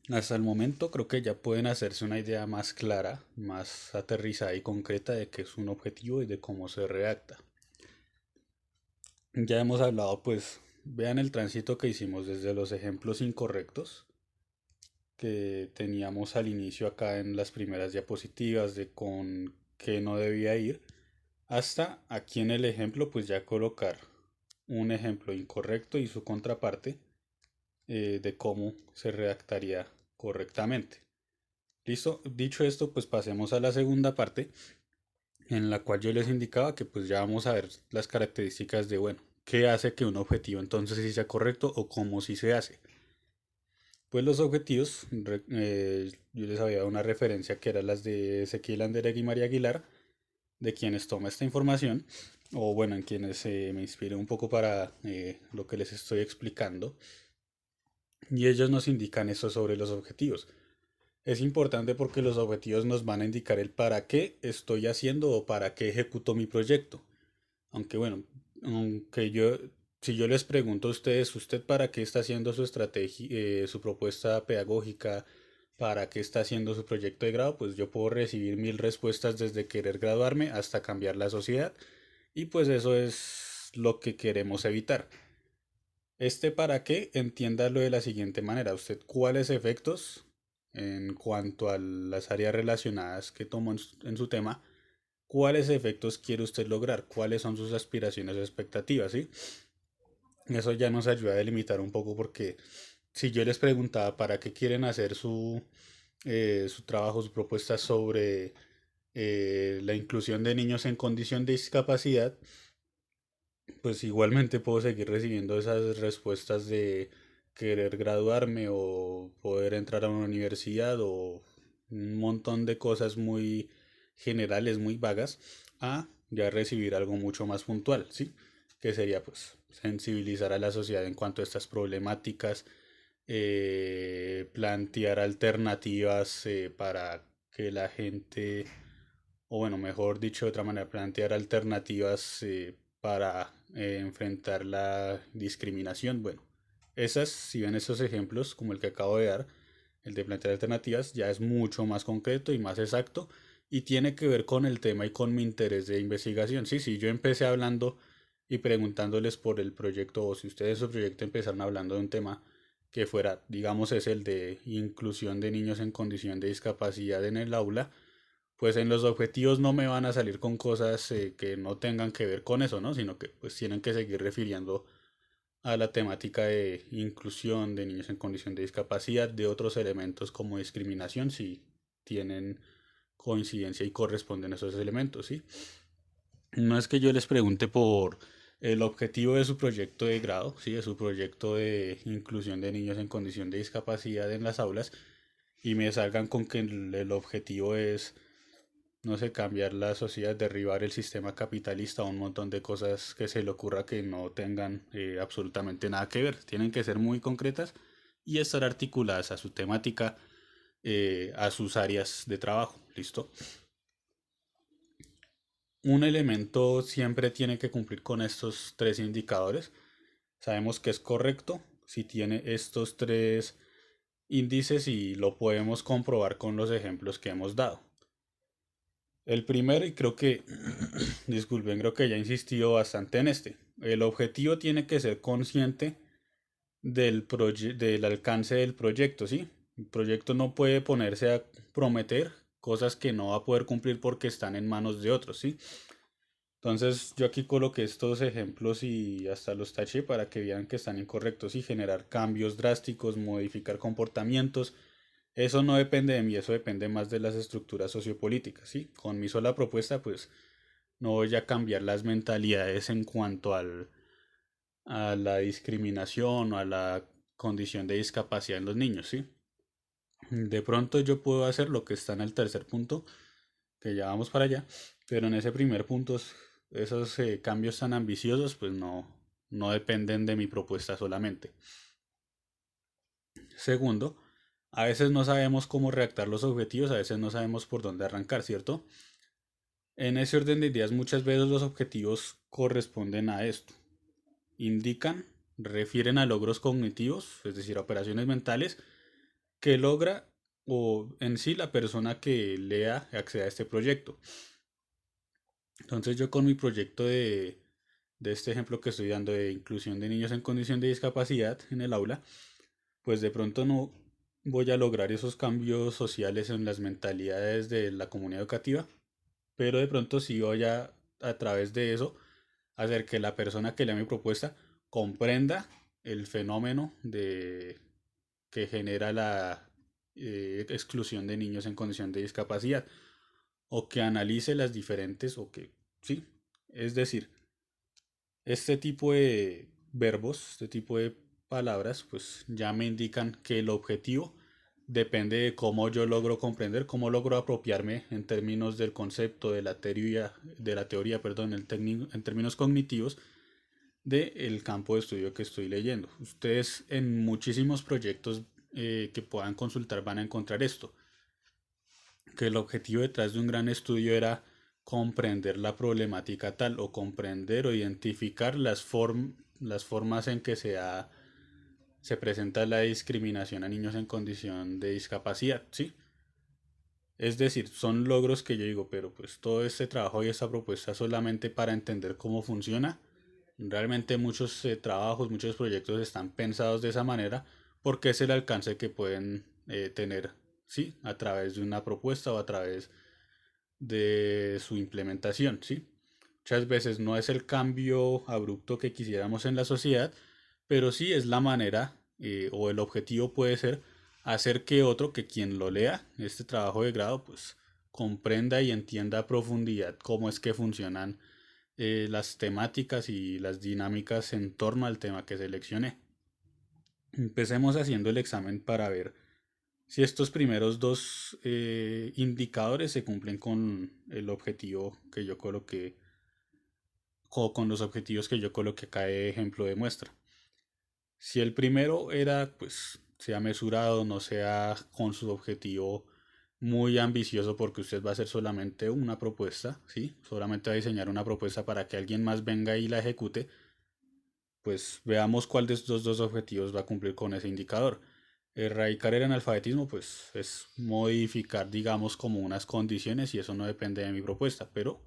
Hasta el momento creo que ya pueden hacerse una idea más clara, más aterrizada y concreta de qué es un objetivo y de cómo se redacta. Ya hemos hablado, pues, vean el tránsito que hicimos desde los ejemplos incorrectos que teníamos al inicio acá en las primeras diapositivas de con qué no debía ir, hasta aquí en el ejemplo, pues ya colocar un ejemplo incorrecto y su contraparte de cómo se redactaría correctamente. Listo, dicho esto, pues pasemos a la segunda parte en la cual yo les indicaba que pues ya vamos a ver las características de, bueno, qué hace que un objetivo entonces sí sea correcto o cómo sí se hace. Pues los objetivos, yo les había dado una referencia que eran las de Ezequiel Anderegui y María Aguilar, de quienes toma esta información, o bueno, en quienes me inspiré un poco para lo que les estoy explicando, y ellos nos indican eso sobre los objetivos. Es importante porque los objetivos nos van a indicar el para qué estoy haciendo o para qué ejecuto mi proyecto. Aunque bueno, aunque yo, si yo les pregunto a ustedes, ¿usted para qué está haciendo su estrategia, su propuesta pedagógica, para qué está haciendo su proyecto de grado? Pues yo puedo recibir mil respuestas desde querer graduarme hasta cambiar la sociedad. Y pues eso es lo que queremos evitar. Este para qué, entiéndalo de la siguiente manera. ¿Usted cuáles efectos en cuanto a las áreas relacionadas que tomó en su tema? ¿Cuáles efectos quiere usted lograr? ¿Cuáles son sus aspiraciones o expectativas? ¿Sí? Eso ya nos ayuda a delimitar un poco porque si yo les preguntaba para qué quieren hacer su trabajo, su propuesta sobre la inclusión de niños en condición de discapacidad, pues igualmente puedo seguir recibiendo esas respuestas de querer graduarme o poder entrar a una universidad o un montón de cosas muy generales, muy vagas, a ya recibir algo mucho más puntual, ¿sí? Que sería pues sensibilizar a la sociedad en cuanto a estas problemáticas, plantear alternativas para que la gente, o bueno, mejor dicho de otra manera, plantear alternativas para enfrentar la discriminación. Bueno, esas, si ven esos ejemplos, como el que acabo de dar, el de plantear alternativas, ya es mucho más concreto y más exacto y tiene que ver con el tema y con mi interés de investigación. Sí, sí, yo empecé hablando y preguntándoles por el proyecto, o si ustedes su proyecto empezaron hablando de un tema que fuera, digamos, es el de inclusión de niños en condición de discapacidad en el aula, pues en los objetivos no me van a salir con cosas que no tengan que ver con eso, ¿no? Sino que pues tienen que seguir refiriendo a la temática de inclusión de niños en condición de discapacidad, de otros elementos como discriminación, si tienen coincidencia y corresponden a esos elementos, ¿sí? No es que yo les pregunte por el objetivo de su proyecto de grado, ¿sí? De su proyecto de inclusión de niños en condición de discapacidad en las aulas y me salgan con que el objetivo es no sé, cambiar la sociedad, derribar el sistema capitalista, un montón de cosas que se le ocurra que no tengan absolutamente nada que ver. Tienen que ser muy concretas y estar articuladas a su temática, a sus áreas de trabajo. ¿Listo? Un elemento siempre tiene que cumplir con estos tres indicadores. Sabemos que es correcto si tiene estos tres índices y lo podemos comprobar con los ejemplos que hemos dado. El primero, y creo que, disculpen, creo que ya he insistido bastante en este. El objetivo tiene que ser consciente del alcance del proyecto, ¿sí? El proyecto no puede ponerse a prometer cosas que no va a poder cumplir porque están en manos de otros, ¿sí? Entonces yo aquí coloqué estos ejemplos y hasta los taché para que vean que están incorrectos y generar cambios drásticos, modificar comportamientos. Eso no depende de mí, eso depende más de las estructuras sociopolíticas, ¿sí? Con mi sola propuesta, pues no voy a cambiar las mentalidades en cuanto a la discriminación o a la condición de discapacidad en los niños, ¿sí? De pronto yo puedo hacer lo que está en el tercer punto, que ya vamos para allá, pero en ese primer punto, esos cambios tan ambiciosos, pues no dependen de mi propuesta solamente. Segundo, a veces no sabemos cómo redactar los objetivos, a veces no sabemos por dónde arrancar, ¿cierto? En ese orden de ideas, muchas veces los objetivos corresponden a esto. Indican, refieren a logros cognitivos, es decir, a operaciones mentales, que logra o en sí la persona que lea acceda a este proyecto. Entonces yo con mi proyecto de este ejemplo que estoy dando de inclusión de niños en condición de discapacidad en el aula, pues de pronto no voy a lograr esos cambios sociales en las mentalidades de la comunidad educativa, pero de pronto sí voy a través de eso hacer que la persona que lea mi propuesta comprenda el fenómeno que genera la exclusión de niños en condición de discapacidad o que analice las diferentes o que sí, es decir, este tipo de verbos, este tipo de palabras, pues ya me indican que el objetivo depende de cómo yo logro comprender, cómo logro apropiarme en términos del concepto, de la teoría, perdón, en términos cognitivos del campo de estudio que estoy leyendo. Ustedes en muchísimos proyectos que puedan consultar van a encontrar esto, que el objetivo detrás de un gran estudio era comprender la problemática tal o comprender o identificar las formas en que se presenta la discriminación a niños en condición de discapacidad, ¿sí? Es decir, son logros que yo digo, pero pues todo este trabajo y esta propuesta solamente para entender cómo funciona. Realmente muchos trabajos, muchos proyectos están pensados de esa manera porque es el alcance que pueden tener, ¿sí? A través de una propuesta o a través de su implementación, ¿sí? Muchas veces no es el cambio abrupto que quisiéramos en la sociedad, pero sí es la manera o el objetivo puede ser hacer que otro, que quien lo lea, este trabajo de grado, pues comprenda y entienda a profundidad cómo es que funcionan las temáticas y las dinámicas en torno al tema que seleccioné. Empecemos haciendo el examen para ver si estos primeros dos indicadores se cumplen con el objetivo que yo coloqué o con los objetivos que yo coloqué acá de ejemplo de muestra. Si el primero era, pues, sea mesurado, no sea con su objetivo muy ambicioso porque usted va a hacer solamente una propuesta, ¿sí? Solamente va a diseñar una propuesta para que alguien más venga y la ejecute, pues veamos cuál de estos dos objetivos va a cumplir con ese indicador. Erradicar el analfabetismo, pues es modificar, digamos, como unas condiciones y eso no depende de mi propuesta. Pero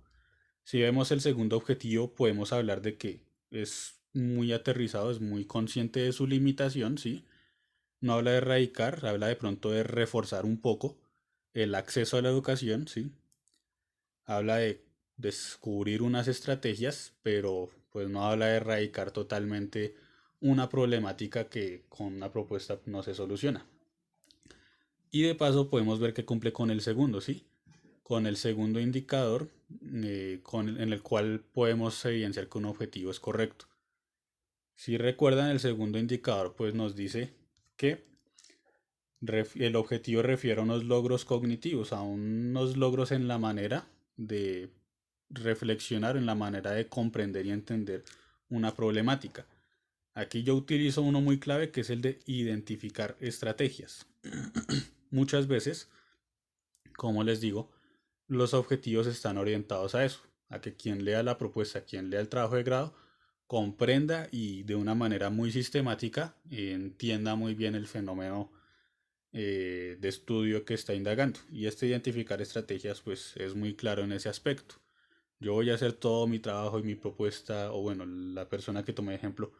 si vemos el segundo objetivo, podemos hablar de que es muy aterrizado, es muy consciente de su limitación, ¿sí? No habla de erradicar, habla de pronto de reforzar un poco el acceso a la educación, ¿sí? Habla de descubrir unas estrategias, pero pues no habla de erradicar totalmente una problemática que con una propuesta no se soluciona. Y de paso podemos ver que cumple con el segundo, ¿sí? Con el segundo indicador en el cual podemos evidenciar que un objetivo es correcto. Si recuerdan, el segundo indicador pues nos dice que el objetivo refiere a unos logros cognitivos, a unos logros en la manera de reflexionar, en la manera de comprender y entender una problemática. Aquí yo utilizo uno muy clave que es el de identificar estrategias. Muchas veces, como les digo, los objetivos están orientados a eso, a que quien lea la propuesta, quien lea el trabajo de grado, comprenda y de una manera muy sistemática entienda muy bien el fenómeno de estudio que está indagando. Y este identificar estrategias pues es muy claro en ese aspecto. Yo voy a hacer todo mi trabajo y mi propuesta, o bueno, la persona que tomé ejemplo,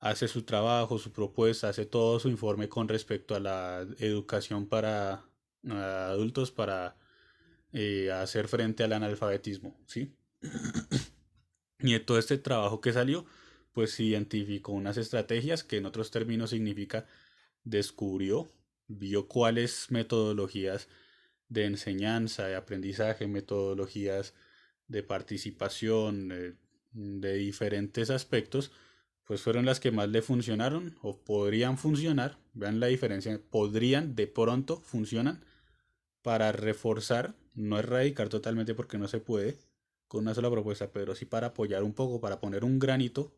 hace su trabajo, su propuesta, hace todo su informe con respecto a la educación para adultos para hacer frente al analfabetismo, ¿sí? Y de todo este trabajo que salió, pues identificó unas estrategias que en otros términos significa descubrió, vio cuáles metodologías de enseñanza, de aprendizaje, metodologías de participación, de diferentes aspectos, pues fueron las que más le funcionaron o podrían funcionar. Vean la diferencia, podrían, de pronto funcionan para reforzar, no erradicar totalmente porque no se puede con una sola propuesta, pero sí para apoyar un poco, para poner un granito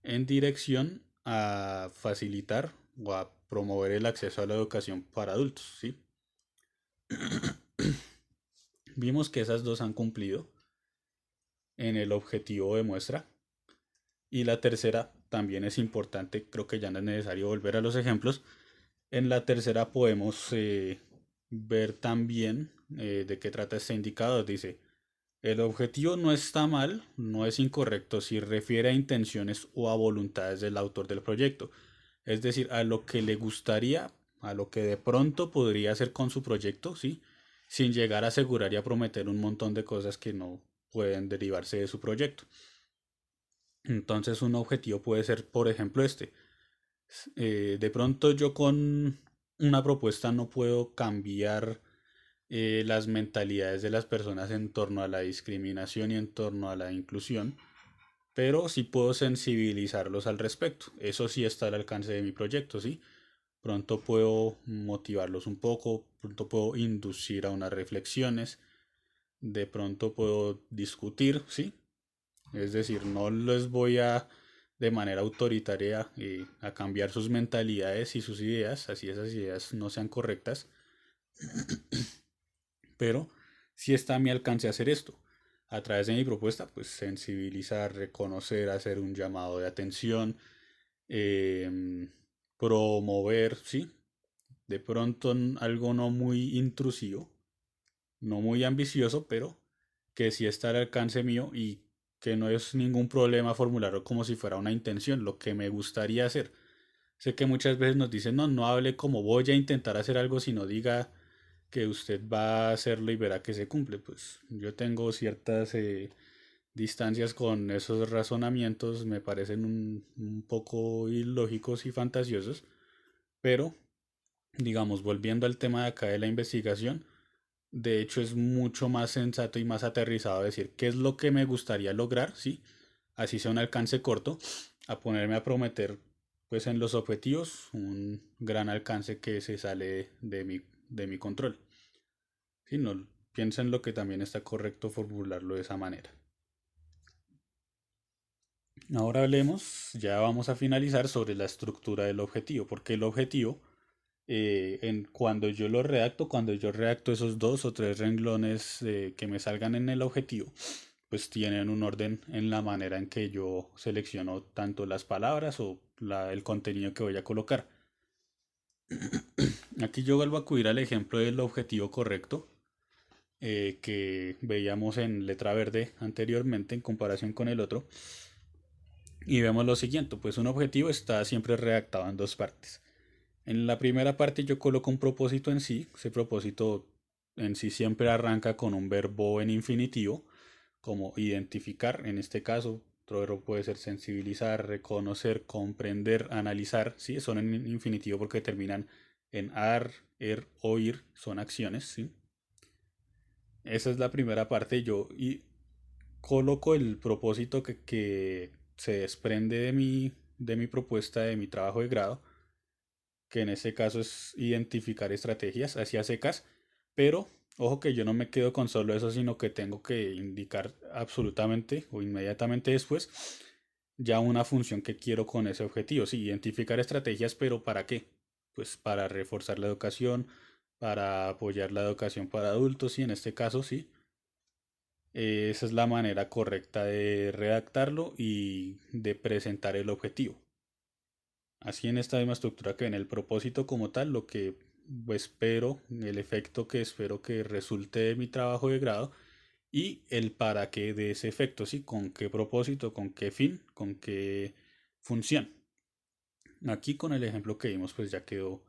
en dirección a facilitar o a promover el acceso a la educación para adultos, ¿sí? Vimos que esas dos han cumplido en el objetivo de muestra. Y la tercera también es importante, creo que ya no es necesario volver a los ejemplos, En la tercera podemos ver también de qué trata este indicador. Dice, el objetivo no está mal, no es incorrecto si refiere a intenciones o a voluntades del autor del proyecto. Es decir, a lo que le gustaría, a lo que de pronto podría hacer con su proyecto, ¿sí? Sin llegar a asegurar y a prometer un montón de cosas que no pueden derivarse de su proyecto. Entonces un objetivo puede ser, por ejemplo, este. De pronto yo con una propuesta no puedo cambiar las mentalidades de las personas en torno a la discriminación y en torno a la inclusión, pero sí puedo sensibilizarlos al respecto. Eso sí está al alcance de mi proyecto, ¿sí? Pronto puedo motivarlos un poco, pronto puedo inducir a unas reflexiones, de pronto puedo discutir, ¿sí? Es decir, no les voy a de manera autoritaria a cambiar sus mentalidades y sus ideas, así esas ideas no sean correctas, pero sí está a mi alcance hacer esto. A través de mi propuesta, pues sensibilizar, reconocer, hacer un llamado de atención, em, promover, ¿sí? De pronto algo no muy intrusivo, no muy ambicioso, pero que sí está al alcance mío y que no es ningún problema formularlo como si fuera una intención, lo que me gustaría hacer. Sé que muchas veces nos dicen, no, no hable como voy a intentar hacer algo, sino diga que usted va a hacerlo y verá que se cumple. Pues yo tengo ciertas distancias con esos razonamientos, me parecen un poco ilógicos y fantasiosos, pero digamos, volviendo al tema de acá de la investigación, de hecho es mucho más sensato y más aterrizado decir qué es lo que me gustaría lograr, ¿sí? Así sea un alcance corto, a ponerme a prometer pues en los objetivos un gran alcance que se sale de mi control. Si no, piensa en lo que también está correcto formularlo de esa manera. Ahora hablemos, ya vamos a finalizar sobre la estructura del objetivo, porque el objetivo, cuando yo lo redacto, cuando yo redacto esos dos o tres renglones que me salgan en el objetivo, pues tienen un orden en la manera en que yo selecciono tanto las palabras o el contenido que voy a colocar. Aquí yo vuelvo a acudir al ejemplo del objetivo correcto que veíamos en letra verde anteriormente en comparación con el otro. Y vemos lo siguiente, pues un objetivo está siempre redactado en dos partes. En la primera parte yo coloco un propósito en sí, ese propósito en sí siempre arranca con un verbo en infinitivo, como identificar, en este caso, otro verbo puede ser sensibilizar, reconocer, comprender, analizar, ¿sí? Son en infinitivo porque terminan en ar, oír, son acciones, ¿sí? Esa es la primera parte, yo y coloco el propósito que se desprende de mi propuesta, de mi trabajo de grado, que en este caso es identificar estrategias hacia secas, pero ojo que yo no me quedo con solo eso, sino que tengo que indicar absolutamente o inmediatamente después ya una función que quiero con ese objetivo. Sí, identificar estrategias, pero ¿para qué? Pues para reforzar la educación, para apoyar la educación para adultos, y en este caso sí. Esa es la manera correcta de redactarlo y de presentar el objetivo. Así en esta misma estructura que en el propósito como tal, lo que espero, el efecto que espero que resulte de mi trabajo de grado y el para qué de ese efecto, ¿sí? Con qué propósito, con qué fin, con qué función. Aquí con el ejemplo que vimos pues ya quedó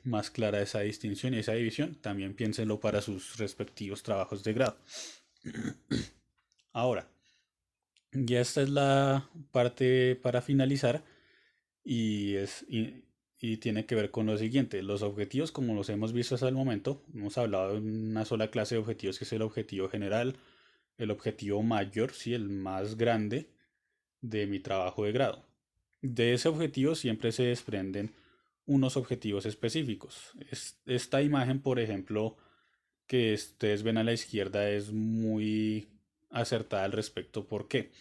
más clara esa distinción y esa división. También piénsenlo para sus respectivos trabajos de grado. Ahora, ya esta es la parte para finalizar y, y tiene que ver con lo siguiente. Los objetivos, como los hemos visto hasta el momento, hemos hablado de una sola clase de objetivos que es el objetivo general, el objetivo mayor, sí, el más grande de mi trabajo de grado. De ese objetivo siempre se desprenden unos objetivos específicos. Esta imagen, por ejemplo, que ustedes ven a la izquierda es muy acertada al respecto. ¿Por qué?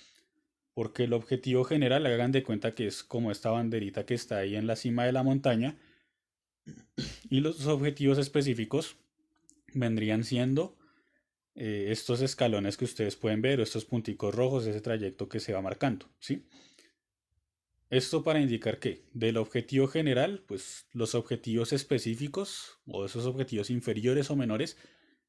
Porque el objetivo general, hagan de cuenta que es como esta banderita que está ahí en la cima de la montaña, y los objetivos específicos vendrían siendo estos escalones que ustedes pueden ver o estos punticos rojos, ese trayecto que se va marcando, ¿sí? Esto para indicar que del objetivo general, pues los objetivos específicos o esos objetivos inferiores o menores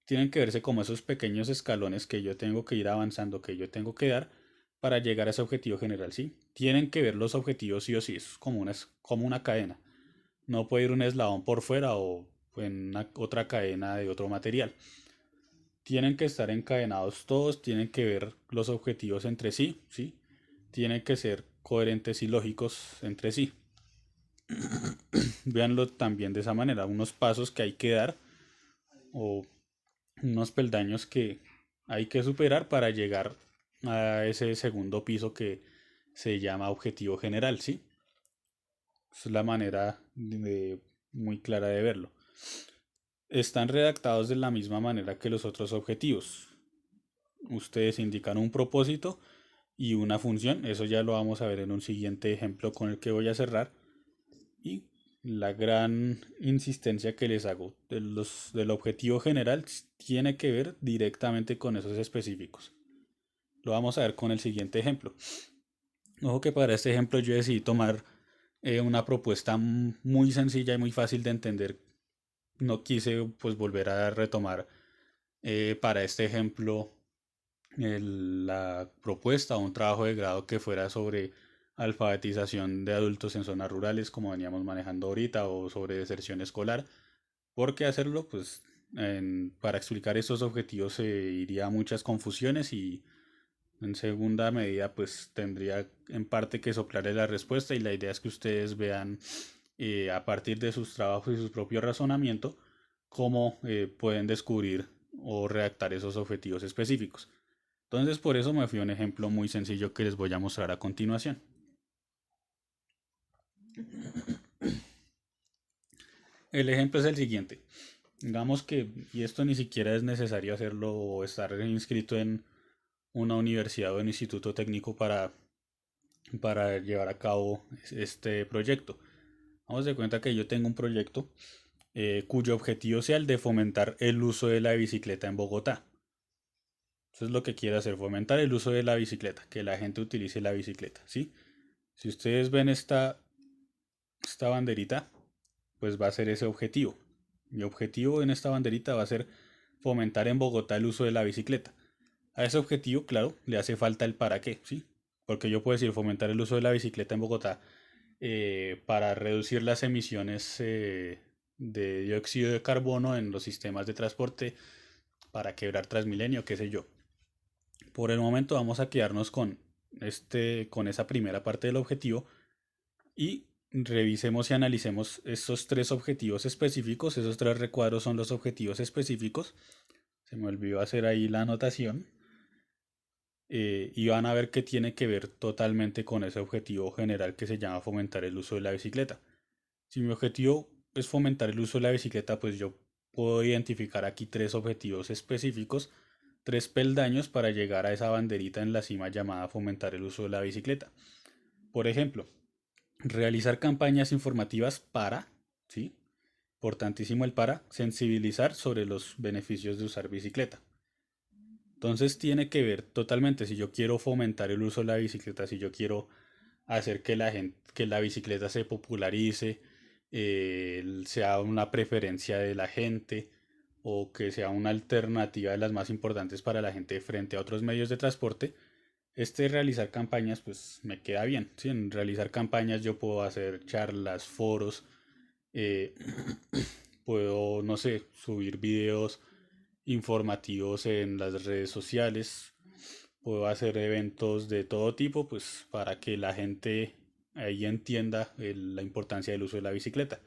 tienen que verse como esos pequeños escalones que yo tengo que ir avanzando, que yo tengo que dar para llegar a ese objetivo general, ¿sí? Tienen que ver los objetivos sí o sí, es como una cadena. No puede ir un eslabón por fuera o en otra cadena de otro material. Tienen que estar encadenados todos, tienen que ver los objetivos entre sí, ¿sí? Tienen que ser coherentes y lógicos entre sí. Véanlo también de esa manera, unos pasos que hay que dar o unos peldaños que hay que superar para llegar a ese segundo piso que se llama objetivo general, ¿sí? Esa es la manera muy clara de verlo. Están redactados de la misma manera que los otros objetivos. Ustedes indican un propósito y una función, eso ya lo vamos a ver en un siguiente ejemplo con el que voy a cerrar. Y la gran insistencia que les hago del objetivo general tiene que ver directamente con esos específicos. Lo vamos a ver con el siguiente ejemplo. Ojo que para este ejemplo yo decidí tomar una propuesta muy sencilla y muy fácil de entender. No quise pues volver a retomar para este ejemplo la propuesta o un trabajo de grado que fuera sobre alfabetización de adultos en zonas rurales como veníamos manejando ahorita o sobre deserción escolar. Porque hacerlo, pues para explicar estos objetivos se iría a muchas confusiones y en segunda medida pues tendría en parte que soplarle la respuesta y la idea es que ustedes vean a partir de sus trabajos y su propio razonamiento cómo pueden descubrir o redactar esos objetivos específicos. Entonces por eso me fui a un ejemplo muy sencillo que les voy a mostrar a continuación. El ejemplo es el siguiente. Digamos que, y esto ni siquiera es necesario hacerlo o estar inscrito en una universidad o un instituto técnico para llevar a cabo este proyecto. Vamos de cuenta que yo tengo un proyecto cuyo objetivo sea el de fomentar el uso de la bicicleta en Bogotá. Eso es lo que quiero hacer, fomentar el uso de la bicicleta, que la gente utilice la bicicleta, ¿sí? Si ustedes ven esta banderita, pues va a ser ese objetivo. Mi objetivo en esta banderita va a ser fomentar en Bogotá el uso de la bicicleta. A ese objetivo, claro, le hace falta el para qué, ¿sí? Porque yo puedo decir fomentar el uso de la bicicleta en Bogotá para reducir las emisiones de dióxido de carbono en los sistemas de transporte, para quebrar Transmilenio, qué sé yo. Por el momento vamos a quedarnos con esa primera parte del objetivo y revisemos y analicemos estos tres objetivos específicos. Esos tres recuadros son los objetivos específicos. Se me olvidó hacer ahí la anotación. Y van a ver que tiene que ver totalmente con ese objetivo general que se llama fomentar el uso de la bicicleta. Si mi objetivo es fomentar el uso de la bicicleta, pues yo puedo identificar aquí tres objetivos específicos, tres peldaños para llegar a esa banderita en la cima llamada fomentar el uso de la bicicleta. Por ejemplo, realizar campañas informativas para, ¿sí? Importantísimo el para, sensibilizar sobre los beneficios de usar bicicleta. Entonces tiene que ver totalmente si yo quiero fomentar el uso de la bicicleta, si yo quiero hacer que que la bicicleta se popularice, sea una preferencia de la gente o que sea una alternativa de las más importantes para la gente frente a otros medios de transporte. Realizar campañas pues me queda bien, ¿sí? En realizar campañas yo puedo hacer charlas, foros, eh, puedo, no sé, subir videos informativos en las redes sociales, puedo hacer eventos de todo tipo, pues para que la gente ahí entienda la importancia del uso de la bicicleta.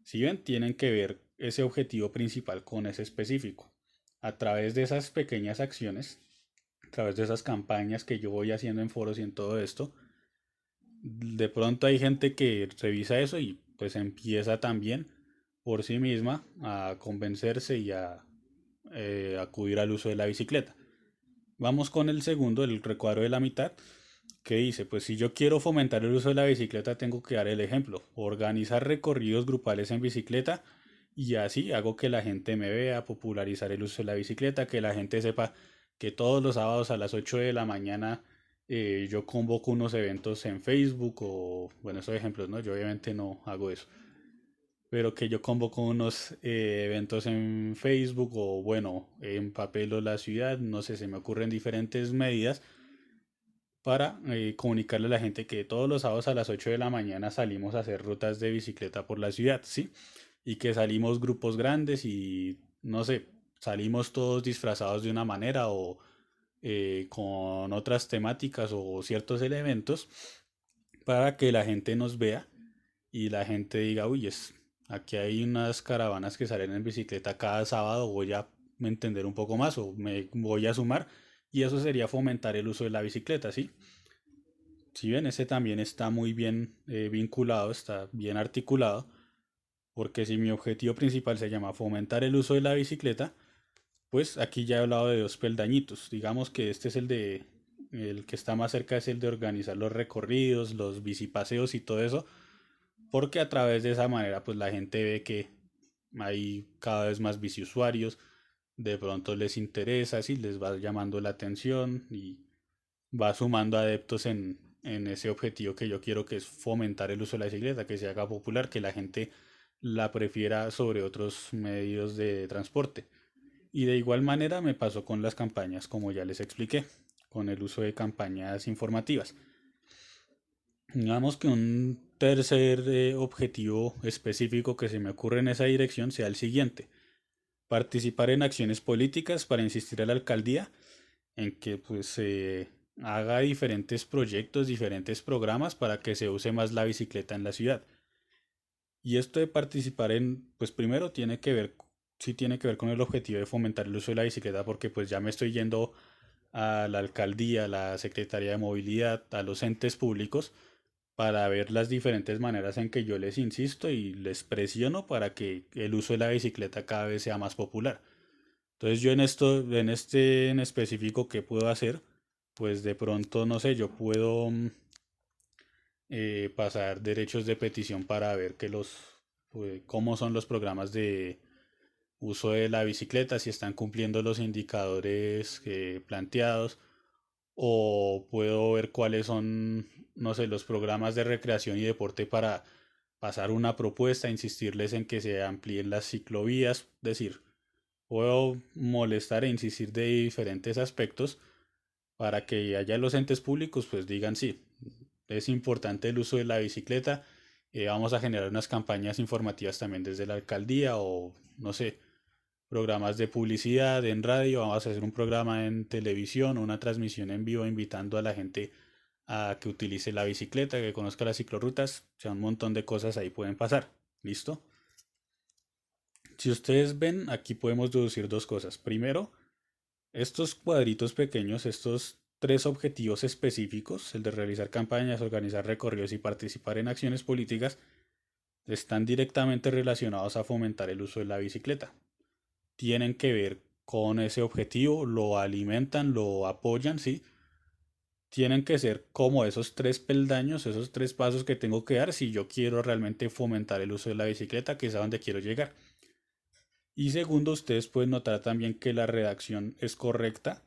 Si ven, tienen que ver ese objetivo principal con ese específico. A través de esas pequeñas acciones, a través de esas campañas que yo voy haciendo en foros y en todo esto, de pronto hay gente que revisa eso y pues empieza también por sí misma a convencerse y a acudir al uso de la bicicleta. Vamos con el segundo, el recuadro de la mitad, que dice, pues si yo quiero fomentar el uso de la bicicleta, tengo que dar el ejemplo, organizar recorridos grupales en bicicleta y así hago que la gente me vea, popularizar el uso de la bicicleta, que la gente sepa que todos los sábados a las 8 de la mañana yo convoco unos eventos en Facebook o, bueno, esos ejemplos, ¿no? Yo obviamente no hago eso, pero que yo convoco unos eventos en Facebook o, bueno, en papel o la ciudad, no sé, se me ocurren diferentes medidas para comunicarle a la gente que todos los sábados a las 8 de la mañana salimos a hacer rutas de bicicleta por la ciudad, ¿sí? Y que salimos grupos grandes y, no sé, salimos todos disfrazados de una manera o con otras temáticas o ciertos elementos para que la gente nos vea y la gente diga, uy, aquí hay unas caravanas que salen en bicicleta cada sábado, voy a entender un poco más o me voy a sumar y eso sería fomentar el uso de la bicicleta, ¿sí? Si bien ese también está muy bien vinculado, está bien articulado, porque si mi objetivo principal se llama fomentar el uso de la bicicleta, pues aquí ya he hablado de dos peldañitos. Digamos que este es el que está más cerca es el de organizar los recorridos, los bicipaseos y todo eso, porque a través de esa manera pues la gente ve que hay cada vez más biciusuarios, de pronto les interesa, sí, les va llamando la atención y va sumando adeptos en ese objetivo que yo quiero, que es fomentar el uso de la bicicleta, que se haga popular, que la gente la prefiera sobre otros medios de transporte. Y de igual manera me pasó con las campañas, como ya les expliqué, con el uso de campañas informativas. Digamos que un tercer objetivo específico que se me ocurre en esa dirección sea el siguiente: participar en acciones políticas para insistir a la alcaldía en que pues se haga diferentes proyectos, diferentes programas para que se use más la bicicleta en la ciudad. Y esto de participar en, pues primero tiene que ver, sí tiene que ver con el objetivo de fomentar el uso de la bicicleta, porque pues ya me estoy yendo a la alcaldía, a la Secretaría de Movilidad, a los entes públicos, para ver las diferentes maneras en que yo les insisto y les presiono para que el uso de la bicicleta cada vez sea más popular. Entonces yo en este en específico, ¿qué puedo hacer? Pues de pronto, no sé, yo puedo pasar derechos de petición para ver cómo son los programas de uso de la bicicleta, si están cumpliendo los indicadores planteados, o puedo ver cuáles son, no sé, los programas de recreación y deporte para pasar una propuesta, insistirles en que se amplíen las ciclovías, es decir, puedo molestar e insistir de diferentes aspectos para que haya los entes públicos pues digan sí, es importante el uso de la bicicleta, vamos a generar unas campañas informativas también desde la alcaldía o no sé, programas de publicidad en radio, vamos a hacer un programa en televisión, una transmisión en vivo invitando a la gente a que utilice la bicicleta, que conozca las ciclorrutas, o sea, un montón de cosas ahí pueden pasar. ¿Listo? Si ustedes ven, aquí podemos deducir dos cosas. Primero, estos cuadritos pequeños, estos tres objetivos específicos, el de realizar campañas, organizar recorridos y participar en acciones políticas, están directamente relacionados a fomentar el uso de la bicicleta. Tienen que ver con ese objetivo, lo alimentan, lo apoyan, ¿sí? Tienen que ser como esos tres peldaños, esos tres pasos que tengo que dar si yo quiero realmente fomentar el uso de la bicicleta, que es a donde quiero llegar. Y segundo, ustedes pueden notar también que la redacción es correcta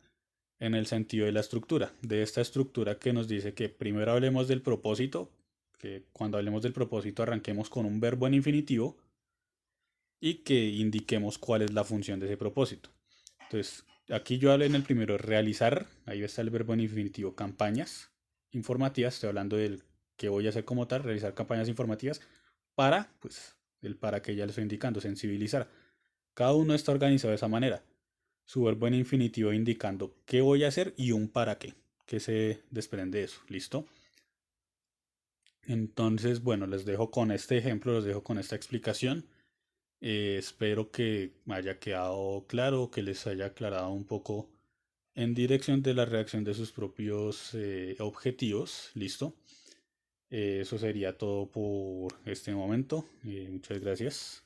en el sentido de la estructura, de esta estructura que nos dice que primero hablemos del propósito, que cuando hablemos del propósito arranquemos con un verbo en infinitivo y que indiquemos cuál es la función de ese propósito. Entonces, aquí yo hablé en el primero, realizar, ahí está el verbo en infinitivo, campañas informativas, estoy hablando del que voy a hacer como tal, realizar campañas informativas para, pues, el para que ya le estoy indicando, sensibilizar. Cada uno está organizado de esa manera. Su verbo en infinitivo indicando qué voy a hacer y un para qué, que se desprende de eso. ¿Listo? Entonces, bueno, les dejo con este ejemplo, les dejo con esta explicación. Espero que haya quedado claro, que les haya aclarado un poco en dirección de la reacción de sus propios objetivos. ¿Listo? Eso sería todo por este momento. Muchas gracias.